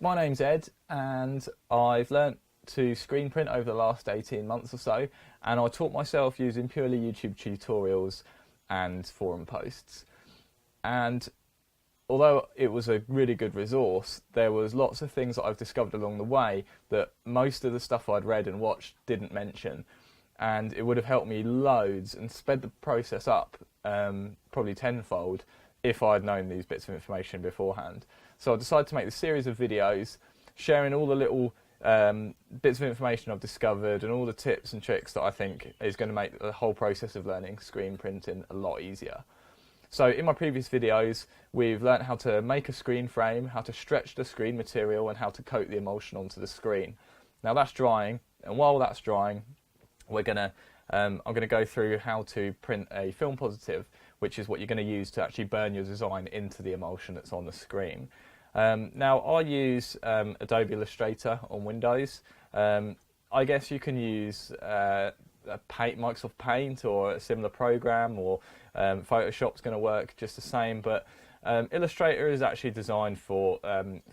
My name's Ed, and I've learnt to screen print over the last 18 months or so, and I taught myself using purely YouTube tutorials and forum posts. And although it was a really good resource, there was lots of things that I've discovered along the way that most of the stuff I'd read and watched didn't mention, and it would have helped me loads and sped the process up probably tenfold if I'd known these bits of information beforehand. So I decided to make this series of videos sharing all the little bits of information I've discovered and all the tips and tricks that I think is going to make the whole process of learning screen printing a lot easier. So in my previous videos, we've learnt how to make a screen frame, how to stretch the screen material, and how to coat the emulsion onto the screen. Now that's drying, and while that's drying, I'm going to go through how to print a film positive, which is what you're going to use to actually burn your design into the emulsion that's on the screen. Now I use Adobe Illustrator on Windows. I guess you can use Microsoft Paint or a similar program, or Photoshop's going to work just the same, but Illustrator is actually designed for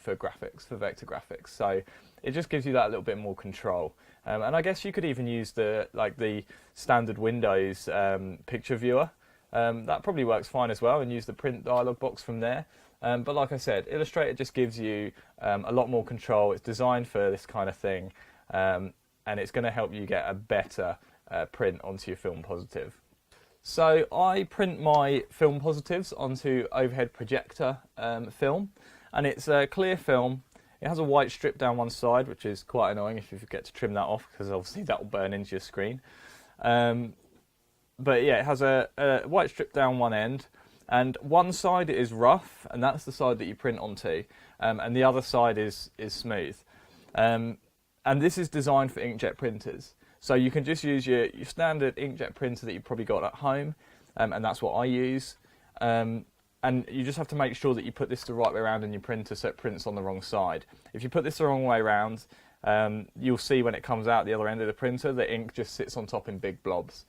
graphics, for vector graphics, so it just gives you that little bit more control. And I guess you could even use the standard Windows picture viewer. That probably works fine as well, and use the print dialog box from there. But like I said, Illustrator just gives you a lot more control. It's designed for this kind of thing, and it's going to help you get a better print onto your film positive. So I print my film positives onto overhead projector film, and it's a clear film. It has a white strip down one side, which is quite annoying if you forget to trim that off, because obviously that will burn into your screen. But yeah, it has a white strip down one end, and one side is rough, and that's the side that you print onto, and the other side is smooth. And this is designed for inkjet printers. So you can just use your standard inkjet printer that you've probably got at home, and that's what I use. And you just have to make sure that you put this the right way around in your printer so it prints on the wrong side. If you put this the wrong way around, you'll see when it comes out the other end of the printer, the ink just sits on top in big blobs,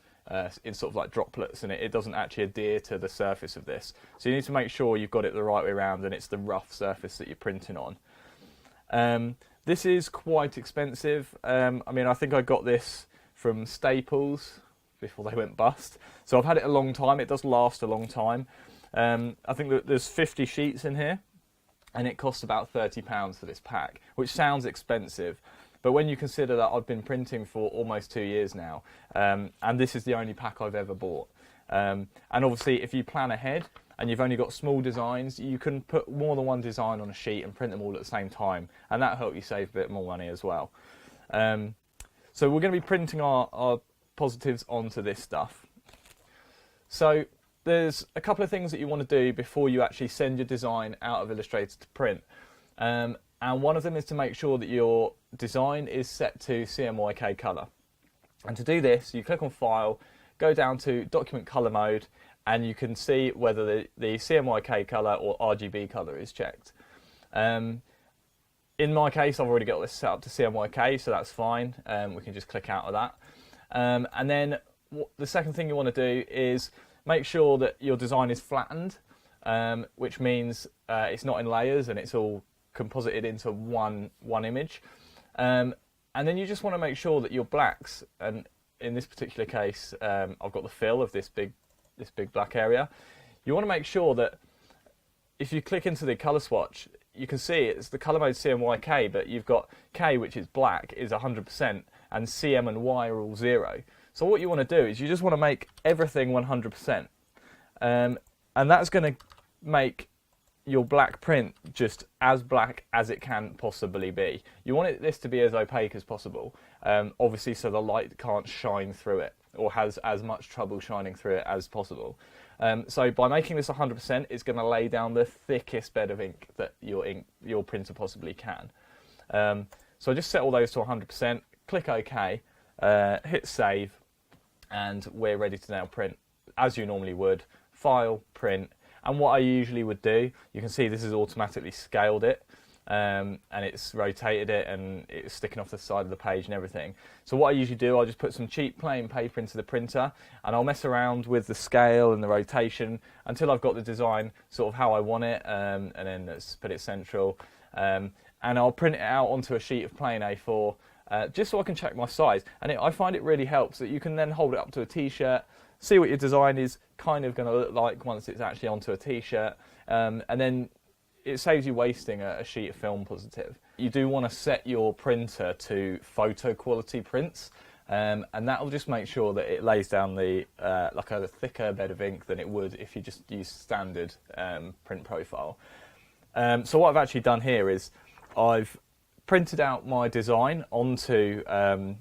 in sort of like droplets, and it doesn't actually adhere to the surface of this. So you need to make sure you've got it the right way around and it's the rough surface that you're printing on. This is quite expensive. I mean, I think I got this from Staples before they went bust. So I've had it a long time. It does last a long time. I think that there's 50 sheets in here, and it costs about £30 for this pack, which sounds expensive. But when you consider that I've been printing for almost 2 years now, and this is the only pack I've ever bought. And obviously, if you plan ahead and you've only got small designs, you can put more than one design on a sheet and print them all at the same time, and that'll help you save a bit more money as well. So we're going to be printing our positives onto this stuff. So there's a couple of things that you want to do before you actually send your design out of Illustrator to print. And one of them is to make sure that your design is set to CMYK colour. And to do this, you click on File, go down to Document Colour Mode, and you can see whether the CMYK colour or RGB colour is checked. In my case, I've already got this set up to CMYK, so that's fine. We can just click out of that. And then the second thing you want to do is make sure that your design is flattened, which means it's not in layers and it's all composited into one image. And then you just want to make sure that your blacks, and in this particular case, I've got the fill of this big black area. You want to make sure that if you click into the colour swatch, you can see it's the colour mode CMYK, but you've got K, which is black, is 100%, and CM and Y are all 0. So what you want to do is you just want to make everything 100%. And that's going to make your black print just as black as it can possibly be. You want this to be as opaque as possible, obviously so the light can't shine through it, or has as much trouble shining through it as possible. So by making this 100%, it's going to lay down the thickest bed of ink that your printer possibly can. So I just set all those to 100%, click OK, hit Save, and we're ready to now print as you normally would. File, print, and what I usually would do, you can see this has automatically scaled it, and it's rotated it, and it's sticking off the side of the page and everything. So what I usually do, I just put some cheap plain paper into the printer, and I'll mess around with the scale and the rotation until I've got the design sort of how I want it, and then let's put it central. And and I'll print it out onto a sheet of plain A4 just so I can check my size. And I find it really helps that you can then hold it up to a t-shirt, see what your design is kind of going to look like once it's actually onto a t-shirt, and then it saves you wasting a sheet of film positive. You do want to set your printer to photo quality prints, and that will just make sure that it lays down the like a thicker bed of ink than it would if you just use standard print profile. So what I've actually done here is I've printed out my design onto a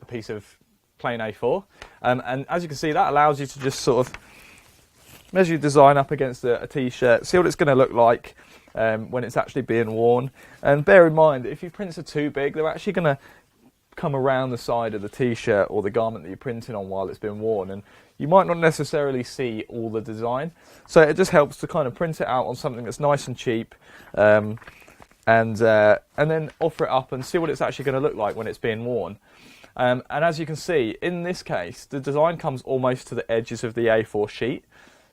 piece of plain A4, and as you can see, that allows you to just sort of measure your design up against a t-shirt, see what it's going to look like when it's actually being worn. And bear in mind that if your prints are too big, they're actually going to come around the side of the t-shirt or the garment that you're printing on while it's been worn, and you might not necessarily see all the design. So it just helps to kind of print it out on something that's nice and cheap, and then offer it up and see what it's actually going to look like when it's being worn. And as you can see, in this case, the design comes almost to the edges of the A4 sheet.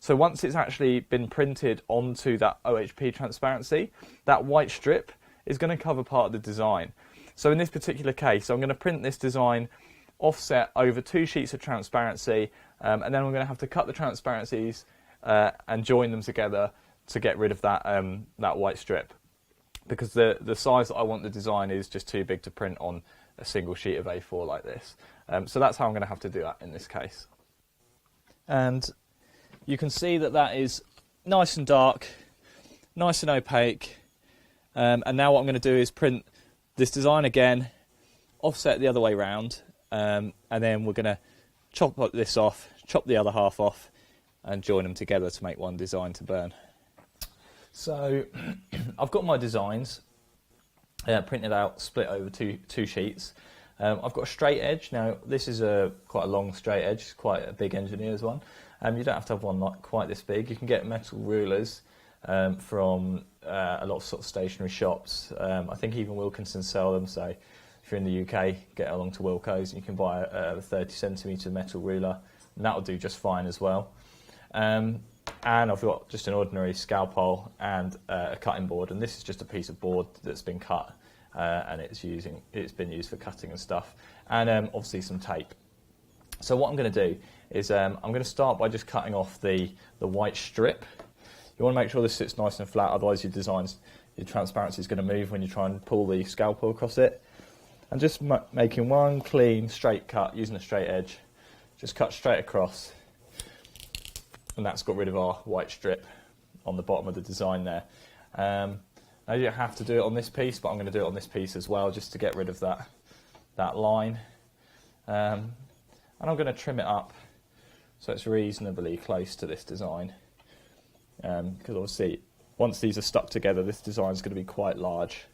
So once it's actually been printed onto that OHP transparency, that white strip is going to cover part of the design. So in this particular case, I'm going to print this design offset over 2 sheets of transparency, and then I'm going to have to cut the transparencies and join them together to get rid of that, that white strip, because the size that I want the design is just too big to print on a single sheet of A4 like this. So that's how I'm going to have to do that in this case. And you can see that that is nice and dark, nice and opaque, and now what I'm going to do is print this design again, offset the other way round, and then we're going to chop this off, chop the other half off, and join them together to make one design to burn. So I've got my designs printed out, split over two sheets. I've got a straight edge. Now this is quite a long straight edge, it's quite a big engineer's one. You don't have to have one like quite this big. You can get metal rulers from a lot of sort of stationery shops. I think even Wilkinson sell them, so if you're in the UK, get along to Wilko's and you can buy a 30cm metal ruler, and that'll do just fine as well. And I've got just an ordinary scalpel and a cutting board, and this is just a piece of board that's been cut, and it's been used for cutting and stuff, and obviously some tape. So what I'm going to do is I'm going to start by just cutting off the white strip. You want to make sure this sits nice and flat, otherwise your transparency is going to move when you try and pull the scalpel across it. And just making one clean straight cut using a straight edge, just cut straight across, and that's got rid of our white strip on the bottom of the design there. Now you don't have to do it on this piece, but I'm going to do it on this piece as well, just to get rid of that line. And I'm going to trim it up so it's reasonably close to this design, because obviously once these are stuck together, this design is going to be quite large,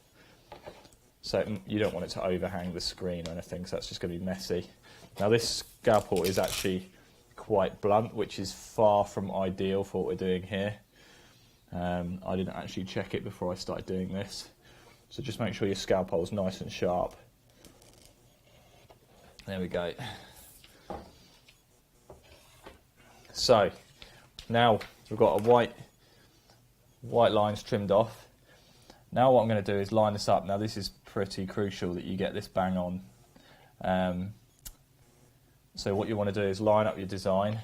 so you don't want it to overhang the screen or anything, so that's just going to be messy. Now this scalpel is actually quite blunt, which is far from ideal for what we're doing here. I didn't actually check it before I started doing this, so just make sure your scalpel is nice and sharp. There we go. So now we've got a white lines trimmed off. Now what I'm going to do is line this up. Now this is pretty crucial that you get this bang on. So what you want to do is line up your design,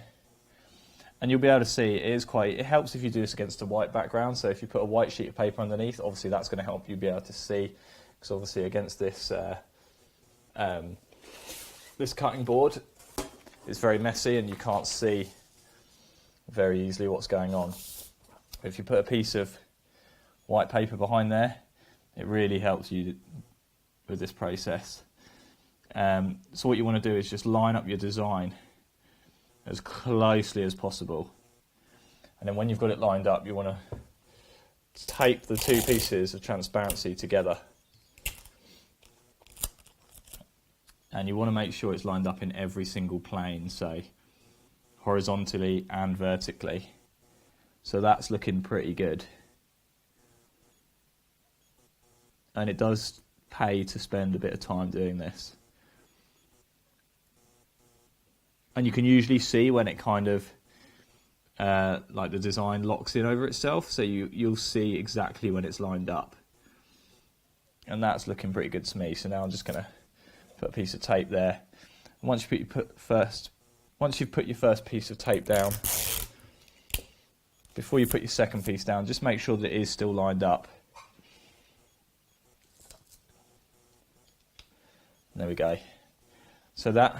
and you'll be able to see it helps if you do this against a white background. So if you put a white sheet of paper underneath, obviously that's going to help you be able to see, because obviously against this this cutting board, it's very messy and you can't see very easily what's going on. If you put a piece of white paper behind there, it really helps you with this process. So what you want to do is just line up your design as closely as possible, and then when you've got it lined up, you want to tape the two pieces of transparency together, and you want to make sure it's lined up in every single plane, so horizontally and vertically. So that's looking pretty good, and it does pay to spend a bit of time doing this. And you can usually see when it kind of like the design locks in over itself, so you'll see exactly when it's lined up. and that's looking pretty good to me. So now I'm just going to put a piece of tape there. And once you've put your first piece of tape down, before you put your second piece down, just make sure that it is still lined up. There we go. So that,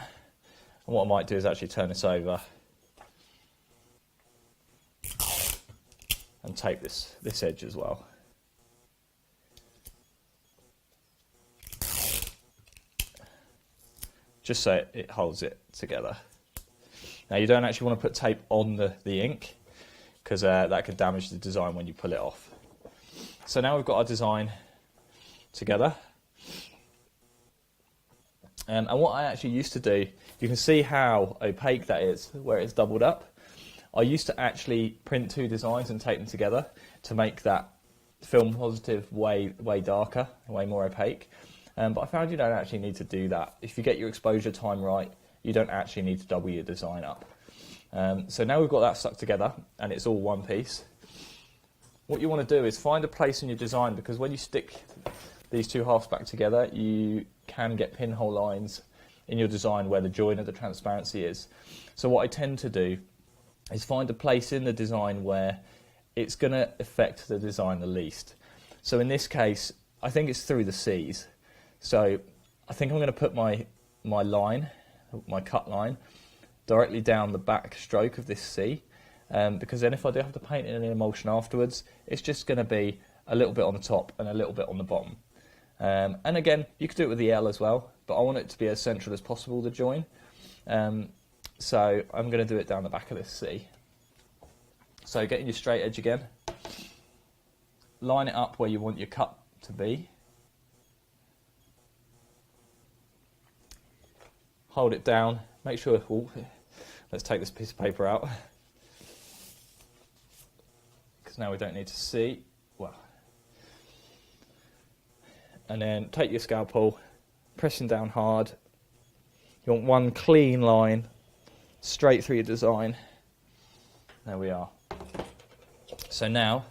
and what I might do is actually turn this over and tape this edge as well. Just so it holds it together. Now you don't actually want to put tape on the ink, because that could damage the design when you pull it off. So now we've got our design together. And what I actually used to do, you can see how opaque that is, where it's doubled up. I used to actually print two designs and tape them together to make that film positive way darker, way more opaque. But I found you don't actually need to do that. If you get your exposure time right, you don't actually need to double your design up. So now we've got that stuck together and it's all one piece. What you want to do is find a place in your design, because when you stick these two halves back together, you can get pinhole lines in your design where the join of the transparency is. So what I tend to do is find a place in the design where it's going to affect the design the least. So in this case, I think it's through the C's. So I think I'm going to put my line, my cut line, directly down the back stroke of this C, because then if I do have to paint in an emulsion afterwards, it's just going to be a little bit on the top and a little bit on the bottom. And again, you could do it with the L as well, but I want it to be as central as possible, the join. So I'm going to do it down the back of this C. So getting your straight edge again, line it up where you want your cut to be. Hold it down, make sure, let's take this piece of paper out, because now we don't need to see, well. And then take your scalpel, pressing down hard. You want one clean line straight through your design. There we are. So now,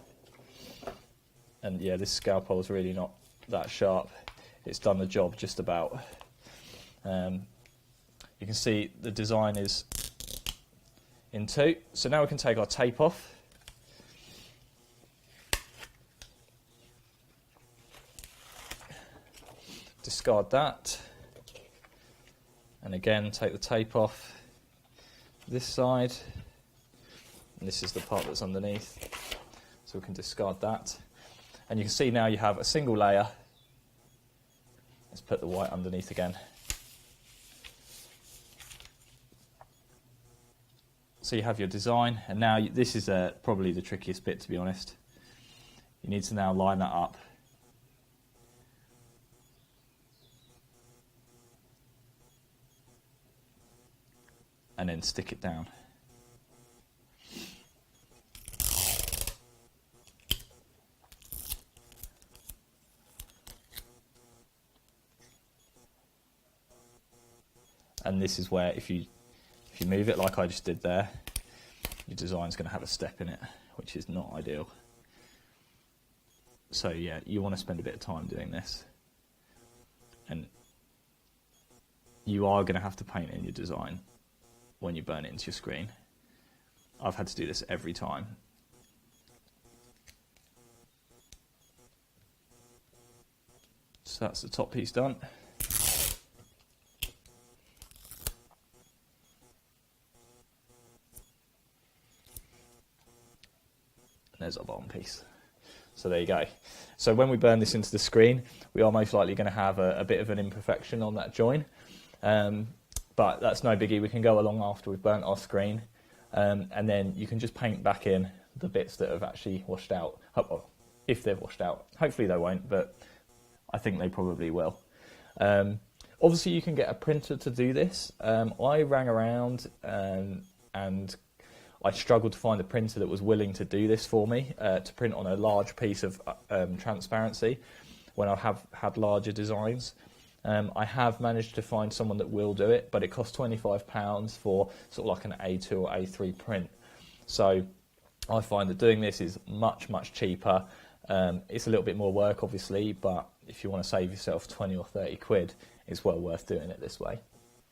and yeah, this scalpel is really not that sharp. It's done the job just about. You can see the design is in two. So now we can take our tape off. Discard that. And again, take the tape off this side. And this is the part that's underneath. So we can discard that. And you can see now you have a single layer. Let's put the white underneath again. So you have your design, and now this is probably the trickiest bit, to be honest. You need to now line that up. And then stick it down. And this is where if you move it like I just did there, your design's going to have a step in it, which is not ideal. So yeah, you want to spend a bit of time doing this. And you are going to have to paint in your design when you burn it into your screen. I've had to do this every time. So that's the top piece done. There's our bottom piece. So there you go. So when we burn this into the screen, we are most likely going to have a bit of an imperfection on that join. But that's no biggie. We can go along after we've burnt our screen. And then you can just paint back in the bits that have actually washed out. Well, if they've washed out. Hopefully they won't, but I think they probably will. Obviously you can get a printer to do this. I rang around and I struggled to find a printer that was willing to do this for me, to print on a large piece of transparency when I have had larger designs. I have managed to find someone that will do it, but it costs £25 for sort of like an A2 or A3 print. So I find that doing this is much, much cheaper. It's a little bit more work, obviously, but if you want to save yourself 20 or 30 quid, it's well worth doing it this way.